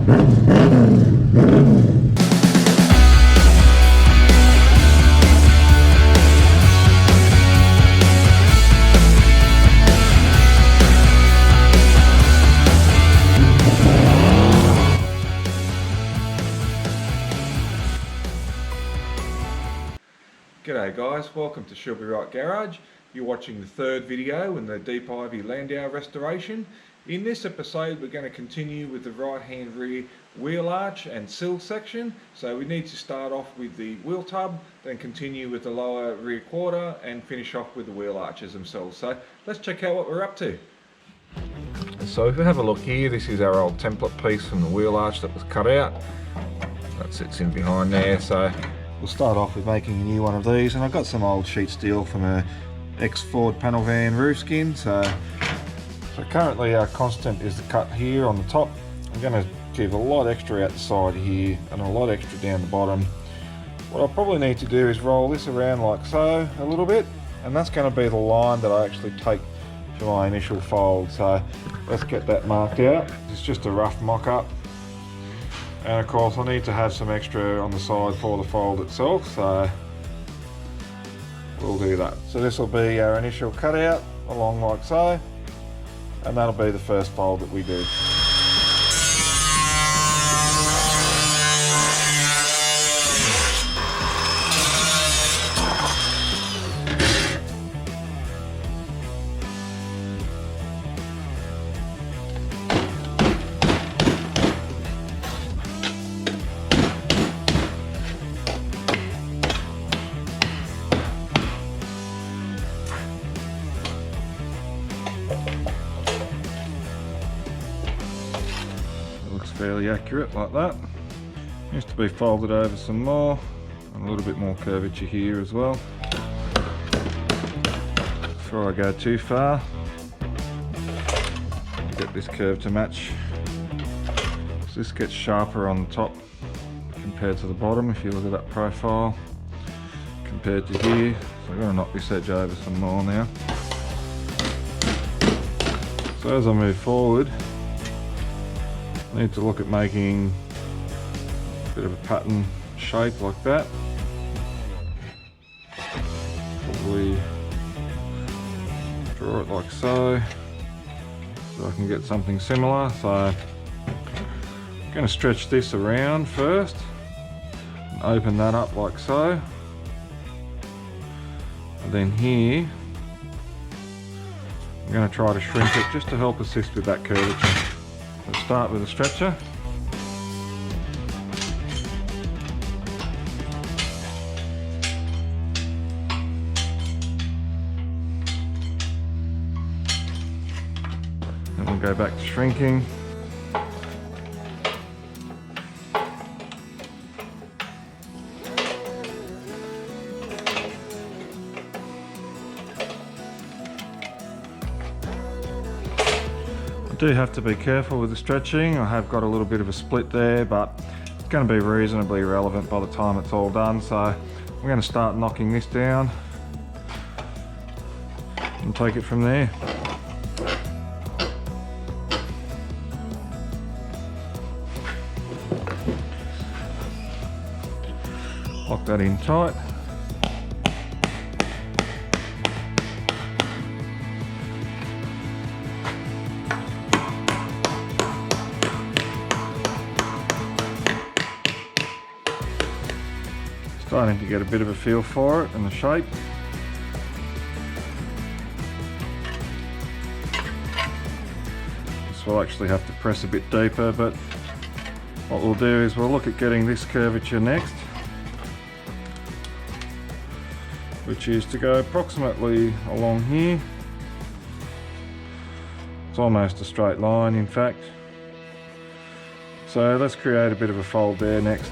G'day guys, welcome to She'll Be Right Garage. You're watching the third video in the Deep Ivy Landau restoration. In this episode we're going to continue with the right hand rear wheel arch and sill section. So we need to start off with the wheel tub, then continue with the lower rear quarter and finish off with the wheel arches themselves. So let's check out what we're up to. So if we have a look here, this is our old template piece from the wheel arch that was cut out. That sits in behind there. So we'll start off with making a new one of these, and I've got some old sheet steel from a ex-Ford panel van roof skin. So currently our constant is the cut here on the top. I'm going to give a lot extra out the side here and a lot extra down the bottom. What I'll probably need to do is roll this around like so a little bit, and that's going to be the line that I actually take for my initial fold. So let's get that marked out. It's just a rough mock-up. And of course I need to have some extra on the side for the fold itself, so we'll do that. So this will be our initial cutout along like so, and that'll be the first fold that we do. Fairly accurate like that. Needs to be folded over some more, and a little bit more curvature here as well. Before I go too far, get this curve to match. So this gets sharper on the top compared to the bottom if you look at that profile compared to here. So I'm going to knock this edge over some more now. So as I move forward, I need to look at making a bit of a pattern shape like that. Probably draw it like so I can get something similar. So I'm going to stretch this around first and open that up like so. And then here I'm going to try to shrink it just to help assist with that curvature. Let's start with a stretcher. And we'll go back to shrinking. I do have to be careful with the stretching. I have got a little bit of a split there, but it's going to be reasonably relevant by the time it's all done. So I'm going to start knocking this down and take it from there. Lock that in tight. Starting to get a bit of a feel for it and the shape. This will actually have to press a bit deeper, but what we'll do is we'll look at getting this curvature next, which is to go approximately along here. It's almost a straight line, in fact. So let's create a bit of a fold there next.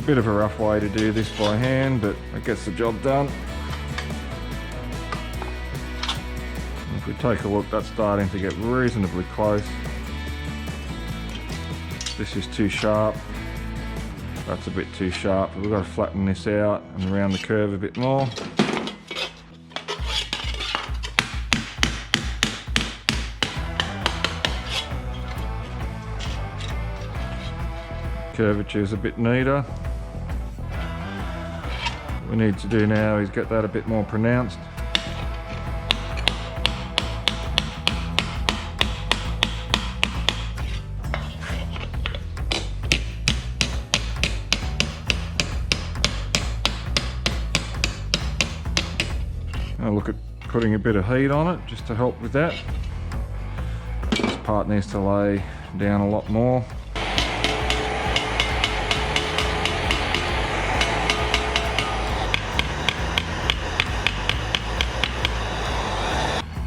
Bit of a rough way to do this by hand, but it gets the job done. If we take a look, that's starting to get reasonably close. This is too sharp. That's a bit too sharp. We've got to flatten this out and round the curve a bit more. Curvature is a bit neater. What we need to do now is get that a bit more pronounced. I'll look at putting a bit of heat on it just to help with that. This part needs to lay down a lot more.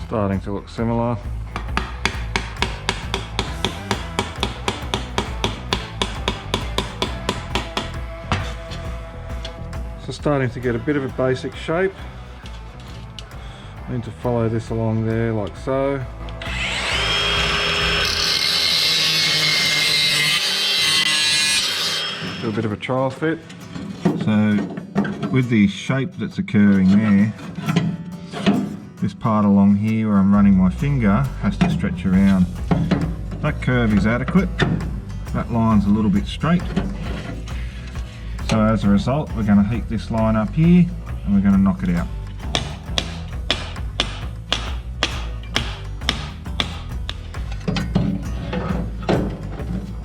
Starting to look similar. So starting to get a bit of a basic shape. Need to follow this along there like so. Do a bit of a trial fit. So with the shape that's occurring there, this part along here where I'm running my finger has to stretch around. That curve is adequate. That line's a little bit straight. So as a result, we're going to heat this line up here and we're going to knock it out.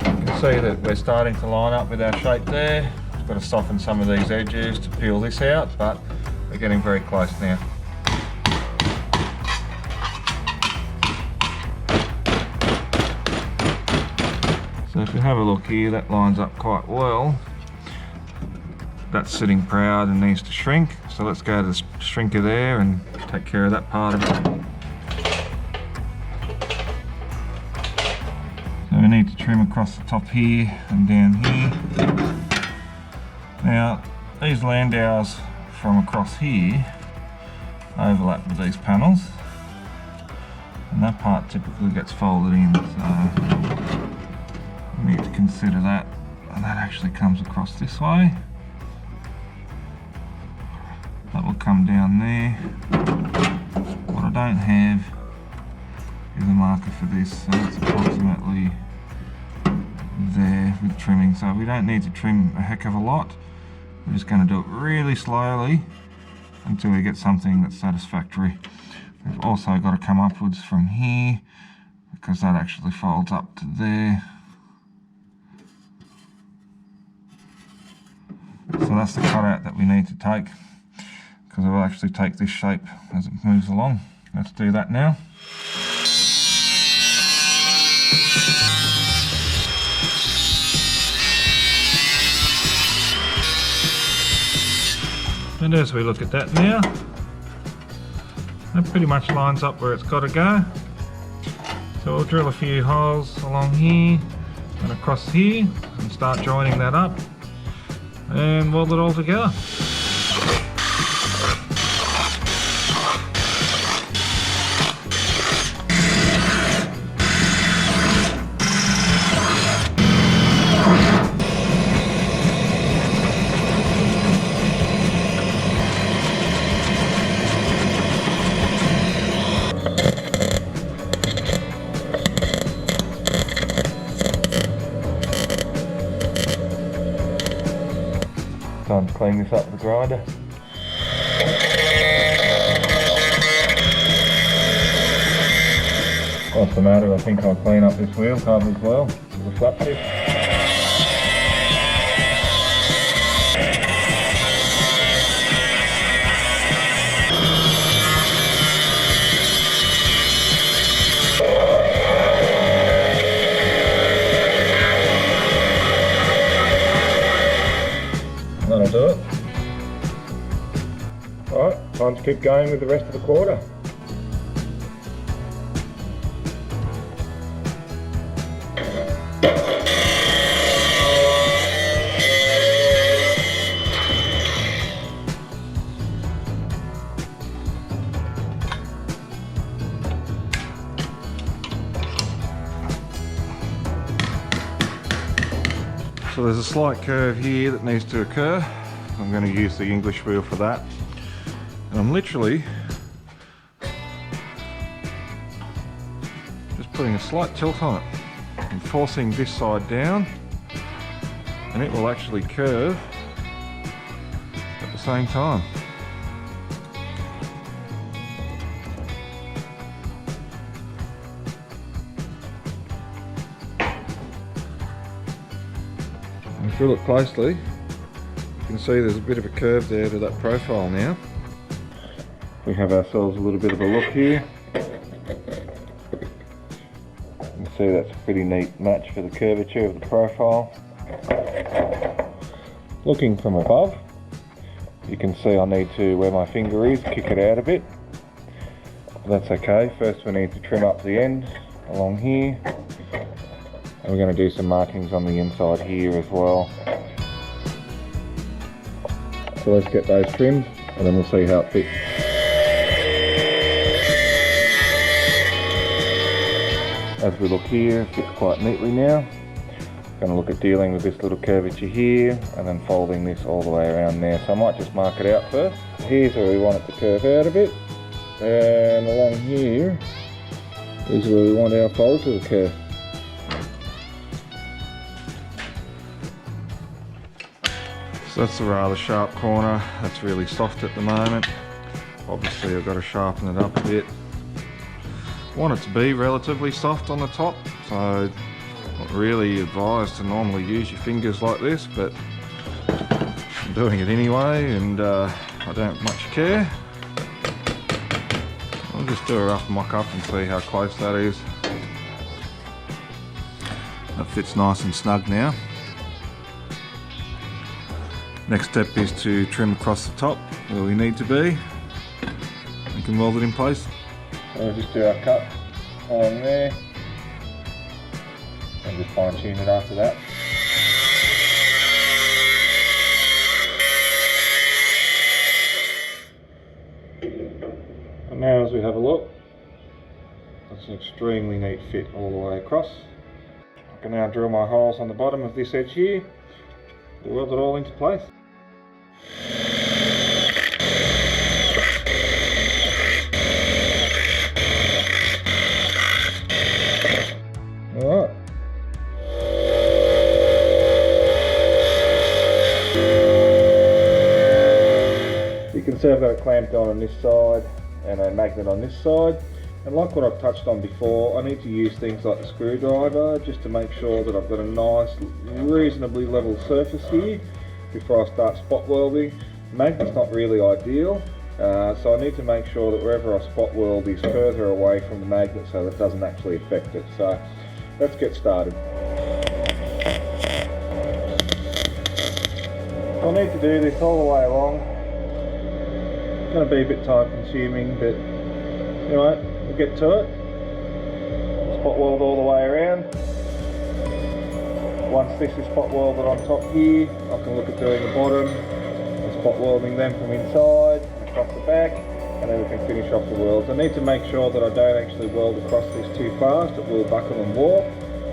You can see that we're starting to line up with our shape there. We've got to soften some of these edges to peel this out, but we're getting very close now. So if you have a look here, that lines up quite well. That's sitting proud and needs to shrink. So let's go to the shrinker there and take care of that part of it. So we need to trim across the top here and down here. Now these Landaus from across here overlap with these panels, and that part typically gets folded in. So we need to consider that, and that actually comes across this way. That will come down there. What I don't have is a marker for this, so it's approximately there with trimming. So we don't need to trim a heck of a lot. We're just going to do it really slowly until we get something that's satisfactory. We've also got to come upwards from here because that actually folds up to there. So that's the cutout that we need to take, because it will actually take this shape as it moves along. Let's do that now. And as we look at that now, that pretty much lines up where it's got to go. So we'll drill a few holes along here and across here and start joining that up and weld it all together. Time to clean this up with the grinder. What's the matter? I think I'll clean up this wheel cover as well with a flat tip. That'll do it. Alright, time to keep going with the rest of the quarter. So there's a slight curve here that needs to occur. I'm going to use the English wheel for that. And I'm literally just putting a slight tilt on it and forcing this side down, and it will actually curve at the same time. And if you look closely, you can see there's a bit of a curve there to that profile now. We have ourselves a little bit of a look here. You can see that's a pretty neat match for the curvature of the profile. Looking from above, you can see I need to, where my finger is, kick it out a bit. But that's okay. First we need to trim up the end along here. And we're going to do some markings on the inside here as well. So let's get those trimmed and then we'll see how it fits. As we look here, it fits quite neatly now. Going to look at dealing with this little curvature here and then folding this all the way around there. So I might just mark it out first. Here's where we want it to curve out a bit, and along here is where we want our fold to occur. So that's a rather sharp corner. That's really soft at the moment. Obviously I've got to sharpen it up a bit. I want it to be relatively soft on the top, so not really advised to normally use your fingers like this, but I'm doing it anyway, and I don't much care. I'll just do a rough mock-up and see how close that is. That fits nice and snug now. Next step is to trim across the top where we need to be. We can weld it in place. So we'll just do our cut along there and just fine tune it after that. And now as we have a look, that's an extremely neat fit all the way across. I can now drill my holes on the bottom of this edge here to weld it all into place. Alright. You can see I've got a clamp on this side and a magnet on this side, and like what I've touched on before, I need to use things like the screwdriver just to make sure that I've got a nice, reasonably level surface here before I start spot welding. Magnet's not really ideal, so I need to make sure that wherever I spot weld is further away from the magnet so that it doesn't actually affect it. So let's get started. I'll need to do this all the way along. It's going to be a bit time consuming, but anyway, we'll get to it. Spot weld all the way around. Once this is spot welded on top here, I can look at doing the bottom and spot welding them from inside and across the back, and then we can finish off the welds. I need to make sure that I don't actually weld across this too fast. It will buckle and warp.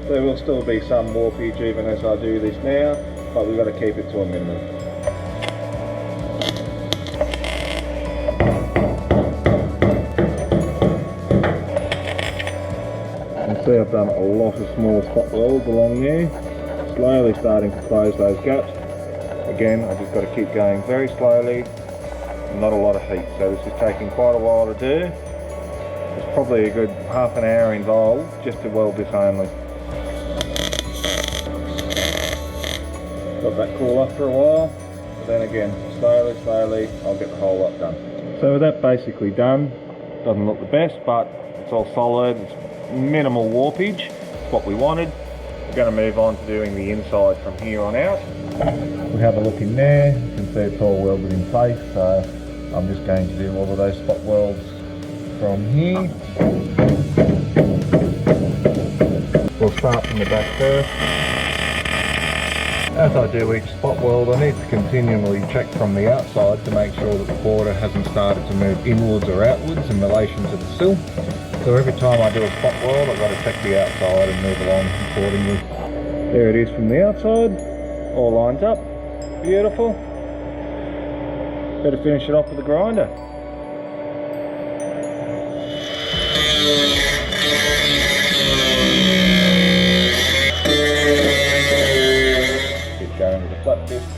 There will still be some warpage even as I do this now, but we've got to keep it to a minimum. You can see I've done a lot of small spot welds along there, slowly starting to close those gaps. Again, I've just got to keep going very slowly, not a lot of heat, so this is taking quite a while to do. There's probably a good half an hour involved just to weld this only. Let that cool off for a while, but then again, slowly, I'll get the whole lot done. So with that basically done, doesn't look the best, but it's all solid, it's minimal warpage, it's what we wanted. We're going to move on to doing the inside from here on out. We have a look in there, you can see it's all welded in place, so I'm just going to do all of those spot welds from here. We'll start from the back first. As I do each spot weld, I need to continually check from the outside to make sure that the border hasn't started to move inwards or outwards in relation to the sill. So every time I do a spot weld, I've got to check the outside and move along accordingly. There it is from the outside. All lines up. Beautiful. Better finish it off with a grinder. Keep going with the flat disc.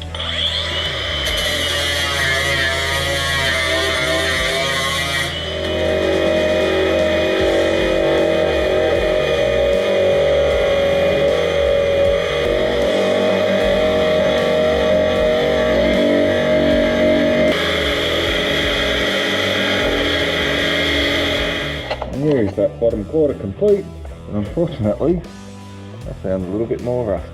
Here is that bottom quarter complete, and unfortunately I found a little bit more rust.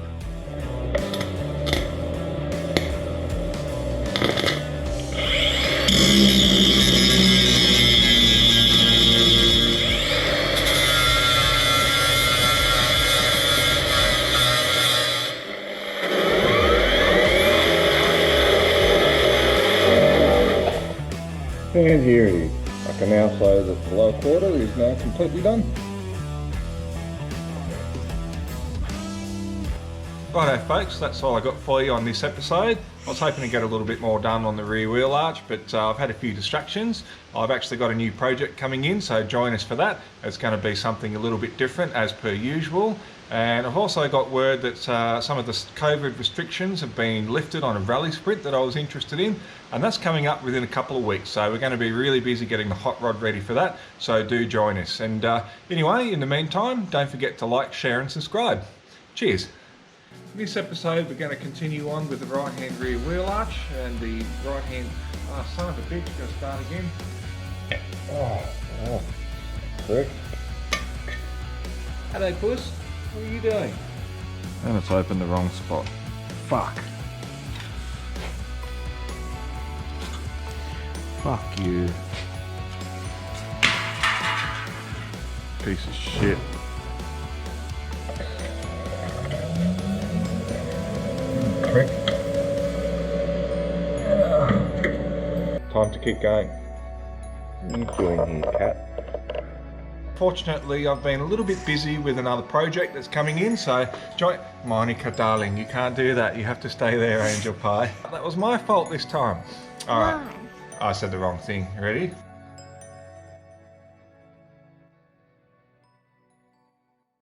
And here it is. I can now say that the lower quarter is now completely done. Righto folks, that's all I got for you on this episode. I was hoping to get a little bit more done on the rear wheel arch, but I've had a few distractions. I've actually got a new project coming in, so join us for that. It's going to be something a little bit different as per usual. And I've also got word that some of the COVID restrictions have been lifted on a rally sprint that I was interested in, and that's coming up within a couple of weeks. So we're going to be really busy getting the hot rod ready for that, so do join us. And anyway, in the meantime, don't forget to like, share and subscribe. Cheers. In this episode we're going to continue on with the right hand rear wheel arch and the right hand, son of a bitch, going to start again. Correct. Hello puss, what are you doing? And it's opened the wrong spot. Fuck. Fuck you. Piece of shit. Prick. Time to keep going. What are you doing here, cat? Fortunately, I've been a little bit busy with another project that's coming in, so Monica, darling, you can't do that. You have to stay there, Angel Pie. That was my fault this time. All right. I said the wrong thing. Ready?